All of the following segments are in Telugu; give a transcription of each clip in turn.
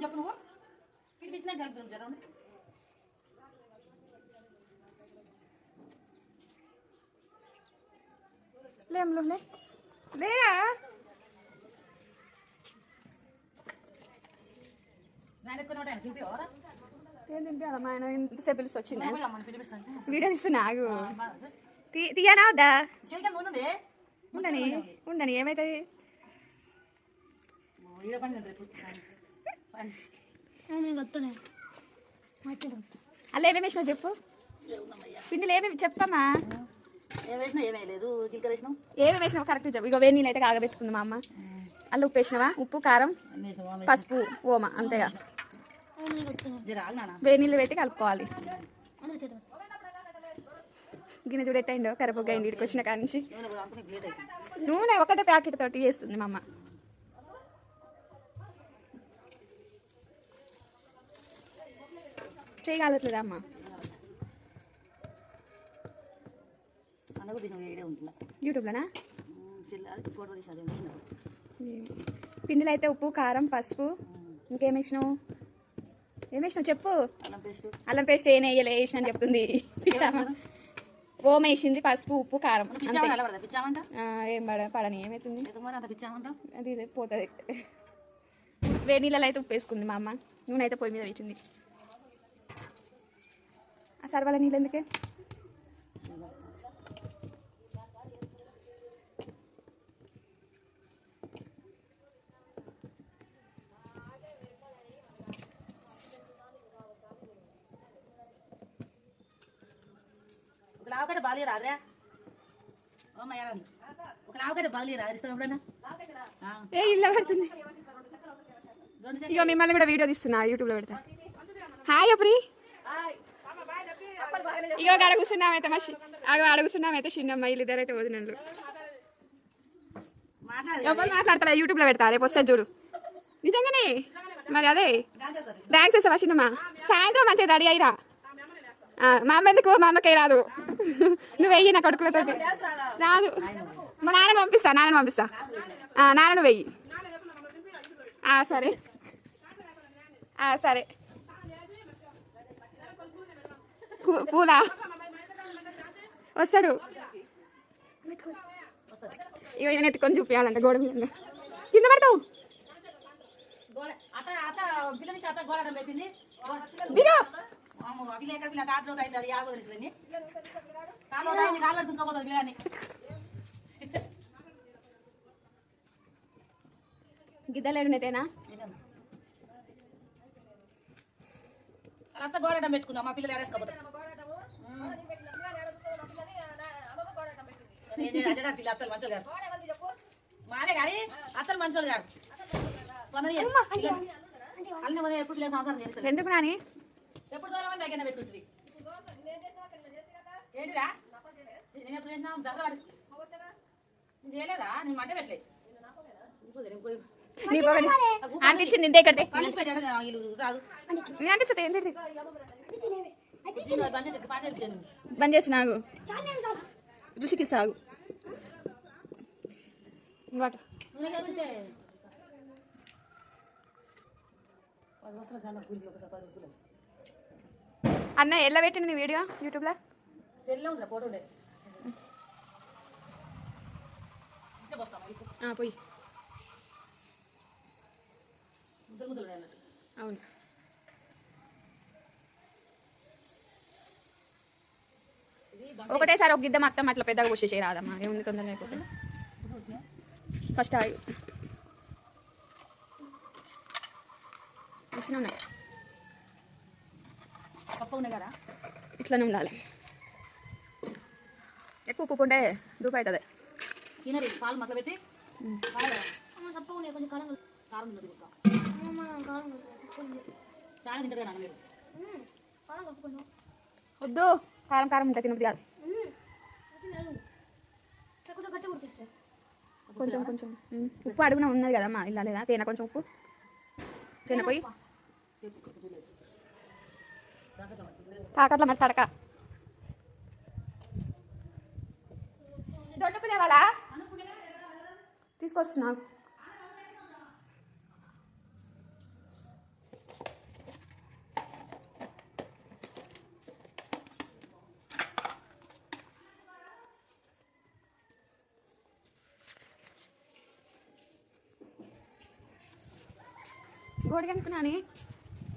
చెప్పు నువ్వు పిలిపించినా కలుపుతుంది జర లేమ్లో లేరా ఏం తింటారా మా ఆయన ఇంతసేపు పిలిచి వచ్చింది వీడియో తీస్తున్నా ఆగు తీయనా వద్దా ఉండని ఉండని ఏమవుతుంది అలా ఏమేమి వేసినావు చెప్పు పిండిలో ఏమేమి చెప్పమ్మా ఏమేమి వేసినావు కరెక్ట్ చెప్పు ఇక వేడి నీళ్ళు అయితే కాగబెట్టుకుంది మా అమ్మ అల్ల ఉప్పు వేసినావా ఉప్పు కారం పసుపు ఓమ అంతేగా వేడి నీళ్ళు పెట్టి కలుపుకోవాలి గిన్నె చూడెట్టయిండో కరపొగ్గ అయింది ఇక్కడికి వచ్చిన కాడి నుంచి నూనె ఒకటే ప్యాకెట్ తోటి చేస్తుంది మా అమ్మ చేయగలట్లేదా అమ్మ యూట్యూబ్లోనా పిండిలో అయితే ఉప్పు కారం పసుపు ఇంకేం వేసినావు ఏం వేసినావు చెప్పు అల్లం పేస్ట్ ఏం వేయలే వేసిన అని చెప్తుంది పిచ్చామా ఓమ వేసింది పసుపు ఉప్పు కారం ఏం పడని ఏమవుతుంది అది పోతుంది వేడి నీళ్ళలో అయితే ఉప్పు వేసుకుంది మా అమ్మ నూనె అయితే పొయ్యి మీద వేసింది ఆ సర్వాల నీళ్ళు ఎందుకే లావకట్ట బాగా రాదురా ఒక లావకట్ట బాగా రాదు ఏ ఇల్లు పడుతుంది ఇక మిమ్మల్ని కూడా వీడియో తీస్తున్నా యూట్యూబ్లో పెడతా హాయ్ అప్పుడు ఇక అడుగుతున్నామైతే మా అడుగుతున్నామైతే చిన్నమ్మ వీళ్ళిద్దరు అయితే వదినలు ఎవరు మాట్లాడతారా యూట్యూబ్లో పెడతా రేపు వస్తుంది చూడు నిజంగానే మరి అదే డాన్స్ చేస్తావా చిన్నమ్మ సాయంత్రం మంచిగా రెడీ అయ్యిరా మా అమ్మ ఎందుకు మా అమ్మకే రాదు నువ్వు వెయ్యి నా కొడుకులతో రాదు మా నాన్నని పంపిస్తా నాన్నను వెయ్యి సరే సరే పూలా వస్తాడు ఇక ఎత్తుకొని చూపించాలంట గోడ మీద కింద పడతావు దిగో గిద్దలేడునైతేనా అంతా గోడటం పెట్టుకుందాం మా పిల్లలు ఎరేసుకోపోతాం పిల్ల అత్తలు మంచోళ్ళు గారు మానే కానీ అత్తలు మంచోళ్ళు గారు అన్ని ఎప్పుడు పిల్లలు సంవత్సరం చేస్తారు ఎందుకు నాని ఎప్పుడు దూరం దగ్గర పెట్టుకుంటుంది ఏంటిరా నేను ఎప్పుడు చేసినా దసరా నేను చేయలేదా నేను మంట పెట్టలేదు అనిపించింది బంద్ చేసి నాగు ఋషికి సాగు అన్న ఎలా పెట్టిన నీ వీడియో యూట్యూబ్లో పోయి అవును ఒకటేసారి ఒక గిద్ద మొత్తం అట్లా పెద్దగా వచ్చేసి రాదమ్మా ఏముంది తొందరగా అయిపోతే ఫస్ట్ ఆగి ఉన్నాయి కదా ఇట్లనే ఉండాలి ఎక్కువ ఉప్పు ఉంటే దూపు అవుతుంది తినరు పాలు మసలు పెట్టి చాలా తింటారు కదా మీరు వద్దు కారం కారం ఉంటుంది తినది కాదు కొంచెం కొంచెం ఉప్పు అడుగున ఉన్నది కదమ్మా ఇలా లేదా తేనె కొంచెం ఉప్పు తేనె పోయి కాకట్ల మరి తడక దొడ్డుకు తేవాలా తీసుకొస్తున్నా గోడికి అనుకున్నాను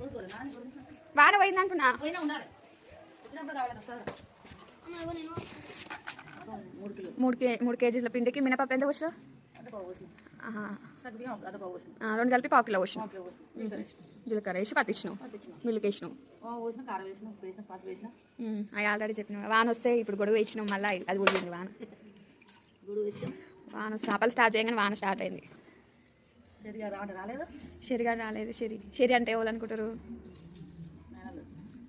ఊరుకోదు నాన్న ఊరుకోదు. వాన పోయింది అంటున్నా. పోయినా ఉండాలి వచ్చినప్పుడు కావాలని వస్తుందా 3 కిలో 3 కేజీల పిండికి మినపప్పు ఎంత పోసినావు? అదే పావు పోసిన సగ్గుబియ్యం అదే పావు పోసిన 2 కలిపి పావు కిలో పోసినావు. పావు కిలో పోసిన జీలకర్ర వేసి పట్టించినావు, మిల్క్ వేసినావు. పోసిన కారం వేసిన ఉప్పు వేసిన పసుపు వేసిన అవి ఆల్రెడీ చెప్పినావు. వాన వస్తే ఇప్పుడు గొడుగు వేసినావు, మళ్ళీ అది పోయింది వాన. గుడి వేసాం వాన చేపలు స్టార్ట్ చేయగానే వాన స్టార్ట్ అయింది. సరిగా రాలేదు షెరిగా రాలేదు. షెరి అంటే ఎవరు అనుకుంటారు?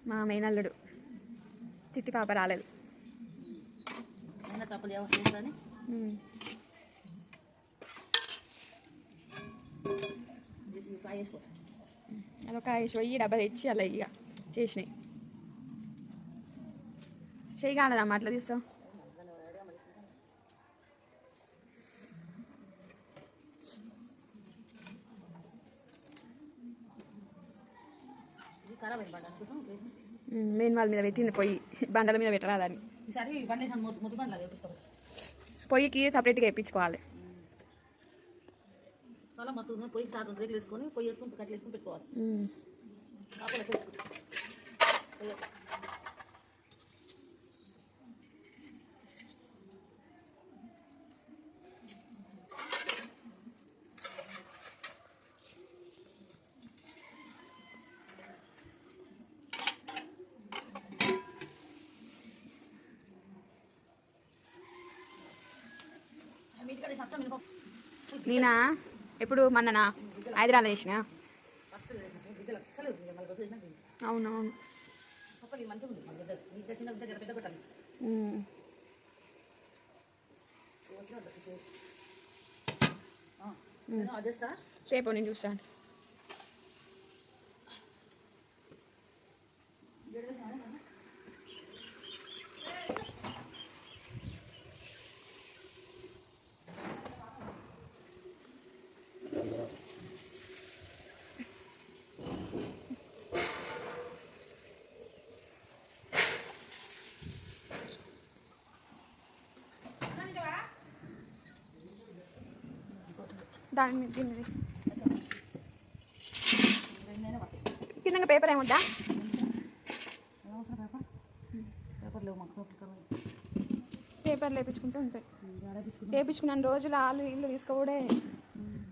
మా మేనల్లుడు చిట్టి పాప రాలేదు. తప్పలు ఏమని వేసుకో అదొక 5 వెయ్యి డబ్బా తెచ్చి అలా ఇక చేసినాయి. చెయ్యి కాలేదమ్మా అట్లా తీస్తాం. మెయిన్ వాళ్ళ మీద పెట్టింది పొయ్యి, బండల మీద పెట్టరాదని. ఈసారి బండి ముద్దు బండ్లా వేపిస్తాం. పొయ్యికి సపరేట్గా వేయించుకోవాలి. చాలా మస్తు పొయ్యి చాటు రేట్లు వేసుకొని పొయ్యి వేసుకొని కట్టలు వేసుకొని పెట్టుకోవాలి. నేనా ఎప్పుడు మొన్న హైదరాబాద్ చేసిన. అవునవును రేపు నేను చూస్తాను. దాని మీద కింద పేపర్ ఏమొద్దా? పేపర్ లేపించుకుంటూ ఉంటాయి. లేపించుకున్నాను రోజులు వాళ్ళు ఇల్లు తీసుకోవడే.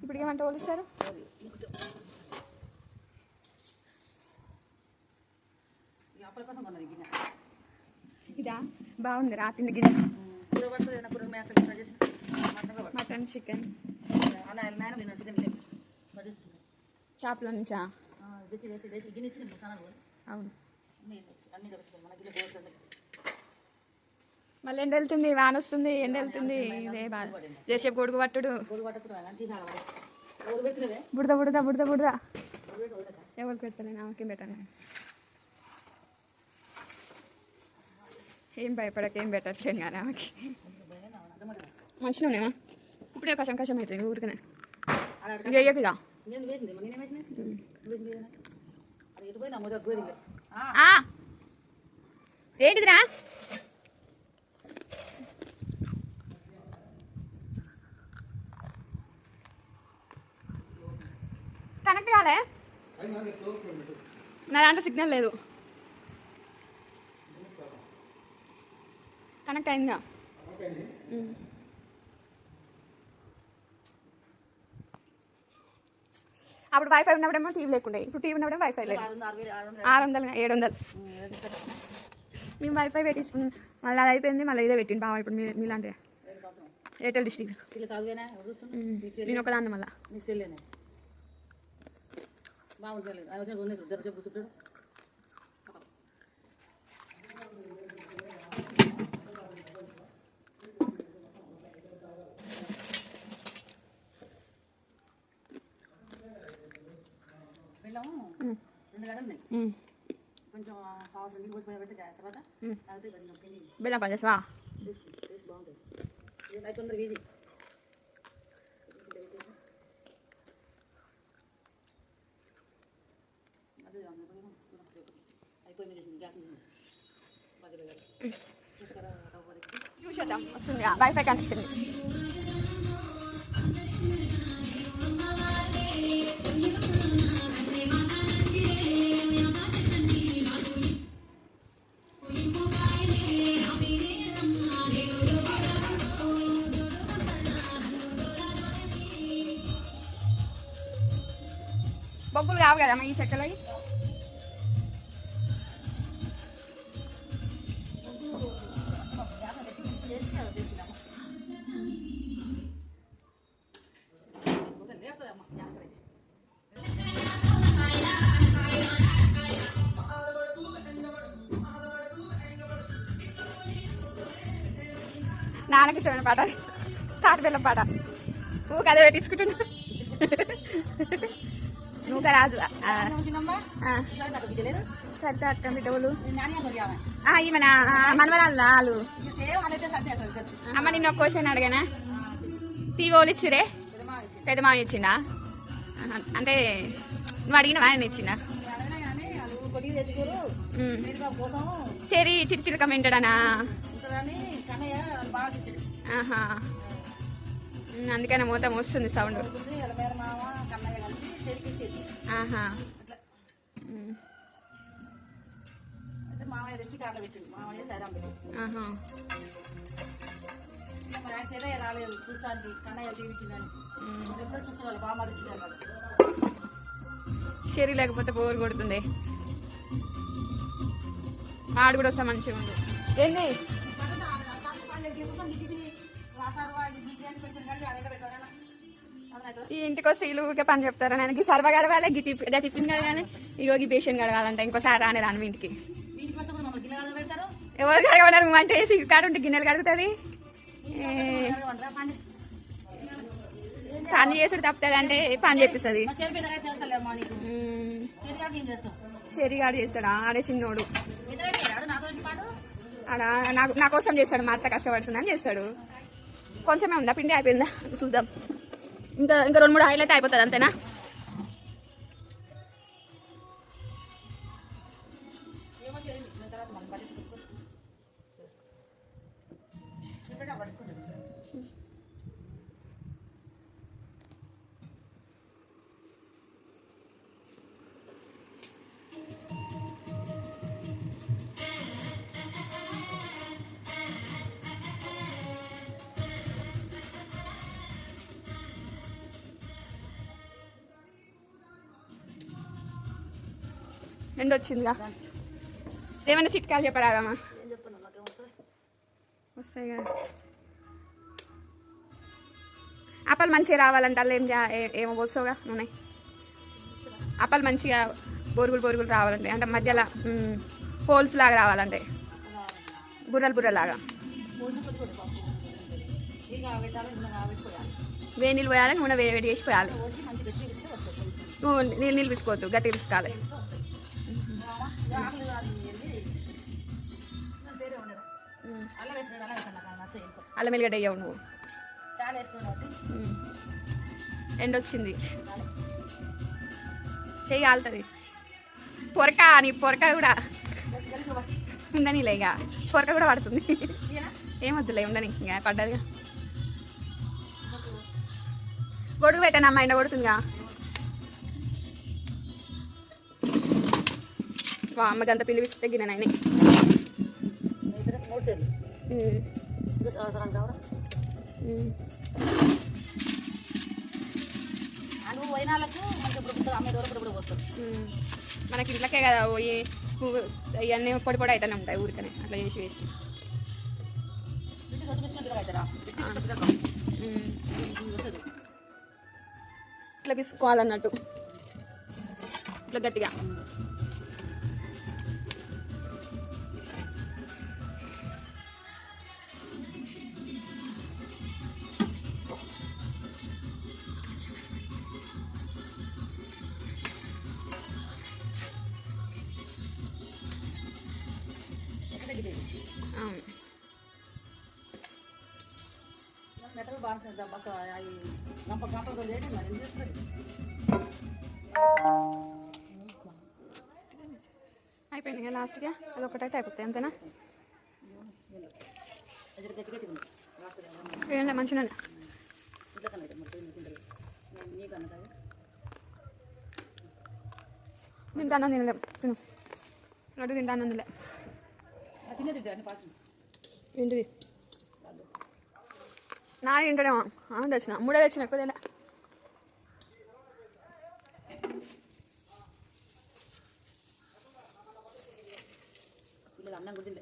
ఇప్పుడు ఏమంటే వాళ్ళు ఇస్తారు. ఇదా బాగుంది రాత్రి గిన్నె. మటన్ చికెన్ షాప్లో నుంచా? అవును. మళ్ళీ ఎండ వెళ్తుంది, వాన వస్తుంది, ఎండ వెళ్తుంది. ఇదే బాధ. జేసేపు గొడుగు పట్టుడు, బుడద బుడద బుడద బుడద. ఎవరికి పెడతాను? నాకేం పెట్టాను. ఏం భయపడక ఏం పెట్టట్లేను కానీ ఆమెకి మంచిగా ఉన్నాయా? ఇప్పుడే కషం కషం అవుతుంది ఊరికనే. చెయ్యకుగా ఏంటిదిరా? కనెక్ట్ కాలే, నా దాంట్లో సిగ్నల్ లేదు. కనెక్ట్ అయిందా? అప్పుడు వైఫై ఉన్నప్పుడేమో టీవీ లేకుండే, ఇప్పుడు టీవీ ఉన్నప్పుడేమో వైఫై లేదు. 600 700 మేము వైఫై పెట్టించుకున్నాం. మళ్ళీ అది అయిపోయింది, మళ్ళీ ఇదే పెట్టింది బావ. ఇప్పుడు మీలాంటి ఎయిర్టెల్ డిస్ట్రిక్ట్ నేను ఒకదాన్ని మళ్ళీ బెల్లం పనిచేస్తావా? చూసేద్దాం వస్తుంది వైఫై కనెక్షన్. బొగ్గులు కావు కదమ్మా ఈ చెక్కలో. నాన్నకి ఇష్టమైన పాట తాటి బెల్లం పాట. నువ్వు కథ పెట్టించుకుంటున్నా. నువ్వు రాజు సరిత అక్క బిడ్డవులు ఈమెన మనవరాలు వాళ్ళు. అమ్మ నిన్న ఒక క్వశ్చన్ అడిగానా, తీవోలు ఇచ్చిరే పెద్ద మామని ఇచ్చిందా? అంటే నువ్వు అడిగిన ఆయన ఇచ్చిందా? చెరి చిరుచిరుక వింటాడనా? అందుకనే మొత్తం వస్తుంది సౌండ్. ఆహా షెరీ లేకపోతే బోర్ కొడుతుంది. ఆడు కూడా వస్తా మంచిగా ఉంది. ఏంది ఈ ఇంటికి వస్తే ఇల్లుకే పని చెప్తారా? నేను సర్వ గడవాలి, టిఫిన్ కడగాలి, ఇగోగి పేషెంట్ కడగాలంటే ఇంకోసారి రానే రాను ఇంటికి. ఎవరు కడగమన్నారు? నువ్వు అంటే సిగ్గు కాడు ఉంటే గిన్నెలు కడుగుతుంది. పని చేసుడు తప్పుతుంది అంటే పని చెప్పిస్తుంది. షెరిగాడు చేస్తాడా? ఆడే చిన్నోడు ఆడ నా కోసం చేస్తాడు. మా అత్త కష్టపడుతుందని చేస్తాడు. కొంచెమే ఉందా పిండి? అయిపోయిందా చూద్దాం. ఇంకా 2-3 హైలైట్ అయిపోతుంది అంతేనా? ఎండ వచ్చిందిగా. ఏమైనా చిట్కాలు చెప్పరాదమ్మా? వస్తాయి కదా. అప్పలు మంచిగా రావాలంటే అలా ఏమో పోస్తావుగా నూనె. అప్పలు మంచిగా బొరుగులు రావాలంటే, అంటే మధ్యలో హోల్స్ లాగా రావాలంటే, బుర్రలాగా వేడి నీళ్ళు పోయాలి, నూనె వేడి చేసి పోయాలి. నువ్వు నీళ్ళు పిసుకోవద్దు, గట్టి పిసుకోవాలి. అల్లం ఎల్లిగడ్డ అయ్యావు నువ్వు. ఎండ వచ్చింది, చెయ్యి కాలుతుంది. నీ పొరక కూడా ఉండనిలే, ఇక పొరక కూడా పడుతుంది. ఏమొద్దులే, ఉండని ఇంకా పడ్డదిగా. గొడుగు పెట్టానమ్మా, ఎండ కొడుతుందిగా. అమ్మకి అంత పిండి విసుకు తగ్గిన నాయన. మనకి ఇంట్లోకే కదా పోయి ఇవన్నీ పొడి అవుతానే ఉంటాయి ఊరికనే అట్లా చేసి వేస్ట్. ఇట్లా పిసుకోవాలన్నట్టు, ఇట్లా గట్టిగా. అయిపోయింది లాస్ట్గా, అది ఒకటైతే అయిపోతాయి అంతేనా? ఏంటంటే మంచిగా తింటాను, తినలేం. తిను లడ్డు తింటాను, తినలే. ఏంటిది? నా తింటాడేమో. తెచ్చిన 3 తెచ్చిన, ఎక్కువ తినలే. అన్నం గుద్దిలే